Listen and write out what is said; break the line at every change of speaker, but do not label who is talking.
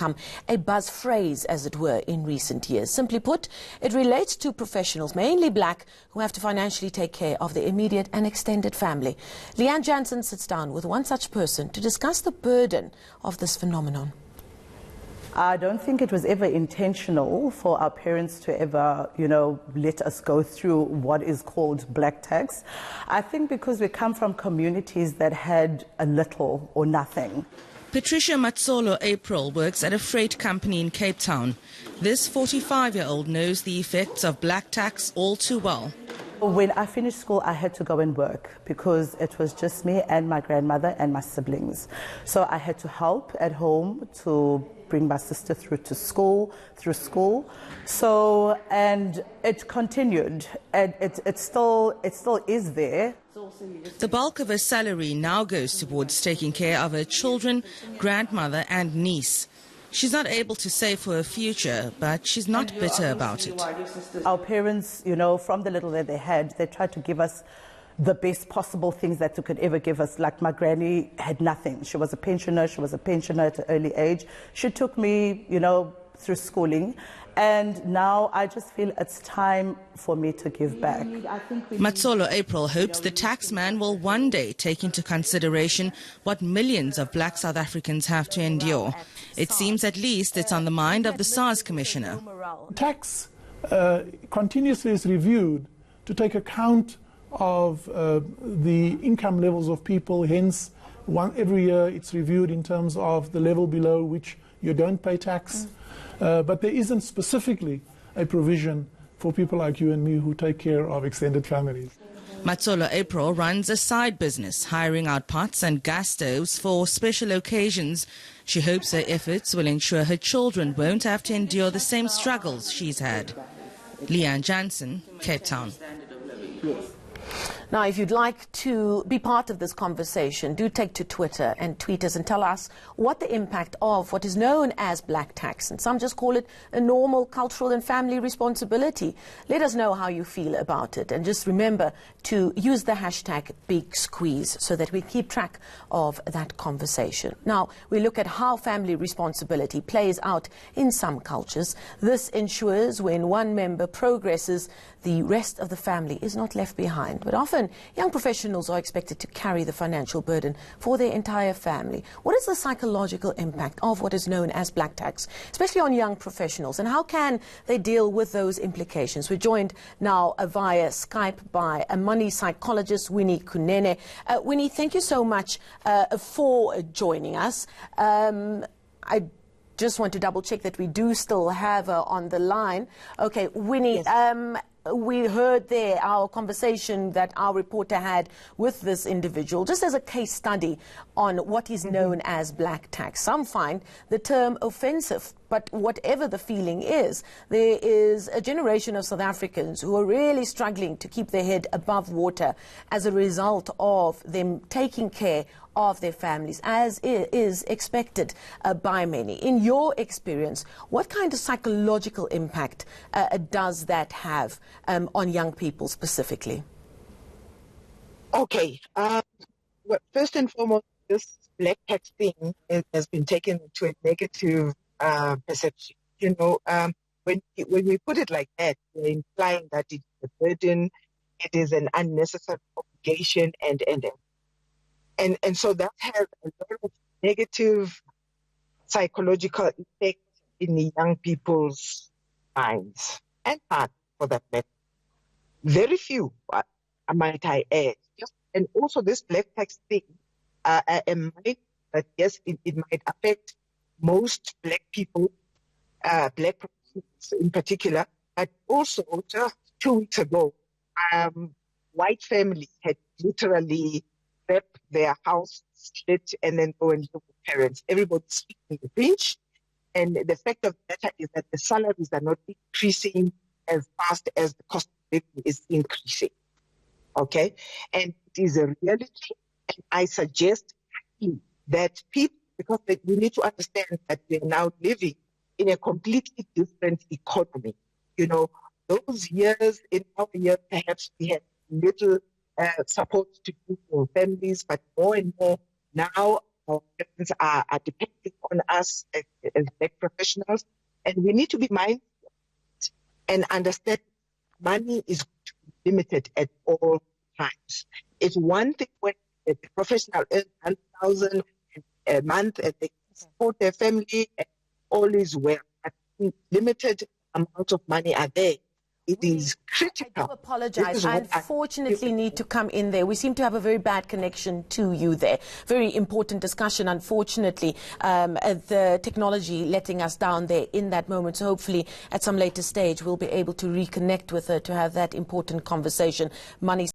become a buzz phrase, as it were, in recent years. Simply put, it relates to professionals, mainly black, who have to financially take care of their immediate and extended family. Leanne Jansen sits down with one such person to discuss the burden of this phenomenon.
I don't think it was ever intentional for our parents to ever, let us go through what is called black tax. I think because we come from communities that had a little or nothing.
Patricia Matsolo April works at a freight company in Cape Town. This 45-year-old knows the effects of black tax all too well.
When I finished school, I had to go and work because it was just me and my grandmother and my siblings. So I had to help at home to bring my sister through school. So, and it continued, and it still is there.
The bulk of her salary now goes towards taking care of her children, grandmother and niece. She's not able to save for her future, but she's not bitter about it.
Our parents, from the little that they had, they tried to give us the best possible things that they could ever give us. Like my granny had nothing. She was a pensioner. She was a pensioner at an early age. She took me, through schooling. And now I just feel it's time for me to give back.
Matsolo April hopes the taxman will one day take into consideration what millions of black South Africans have to endure. It seems at least it's on the mind of the SARS commissioner.
Tax continuously is reviewed to take account of the income levels of people. Hence, every year it's reviewed in terms of the level below which you don't pay tax. But there isn't specifically a provision for people like you and me who take care of extended families.
Matsolo April runs a side business, hiring out pots and gas stoves for special occasions. She hopes her efforts will ensure her children won't have to endure the same struggles she's had. Leanne Jansen, Cape Town.
Now, if you'd like to be part of this conversation, do take to Twitter and tweet us and tell us what the impact of what is known as black tax, and some just call it a normal cultural and family responsibility. Let us know how you feel about it, and just remember to use the hashtag #BigSqueeze so that we keep track of that conversation. Now, we look at how family responsibility plays out in some cultures. This ensures when one member progresses, the rest of the family is not left behind. But often, young professionals are expected to carry the financial burden for their entire family. What is the psychological impact of what is known as black tax, especially on young professionals, and how can they deal with those implications? We're joined now via Skype by a money psychologist, Winnie Kunene. Winnie, thank you so much for joining us. I just want to double check that we do still have her on the line. Okay, Winnie, yes. We heard there our conversation that our reporter had with this individual, just as a case study on what is known as black tax. Some find the term offensive, but whatever the feeling is, there is a generation of South Africans who are really struggling to keep their head above water as a result of them taking care of their families, as is expected by many. In your experience, what kind of psychological impact does that have on young people specifically?
Okay. Well, first and foremost, this black tax thing has been taken to a negative perception. When we put it like that, we're implying that it's a burden, it is an unnecessary obligation, and so that has a lot of negative psychological effect in the young people's minds and hearts, for that matter. Very few, might I add. And also this black tax thing, yes, it might affect most black people, black persons in particular, but also just 2 weeks ago, white families had literally rep their house, split, and then go and live with parents. Everybody's speaking the pinch. And the fact of the matter is that the salaries are not increasing as fast as the cost of living is increasing. Okay? And it is a reality. And I suggest that people, because we need to understand that we're now living in a completely different economy. Those years, in our years, perhaps we had little support to give for families, but more and more now our parents are depending on us as black professionals, and we need to be mindful and understand money is limited at all times. It's one thing when a professional earns 100,000 a month and they support their family and all is well. But limited amounts of money are there. It is critical.
I do apologize. I unfortunately need to come in there. We seem to have a very bad connection to you there. Very important discussion. Unfortunately, the technology letting us down there in that moment. So hopefully at some later stage we'll be able to reconnect with her to have that important conversation. Money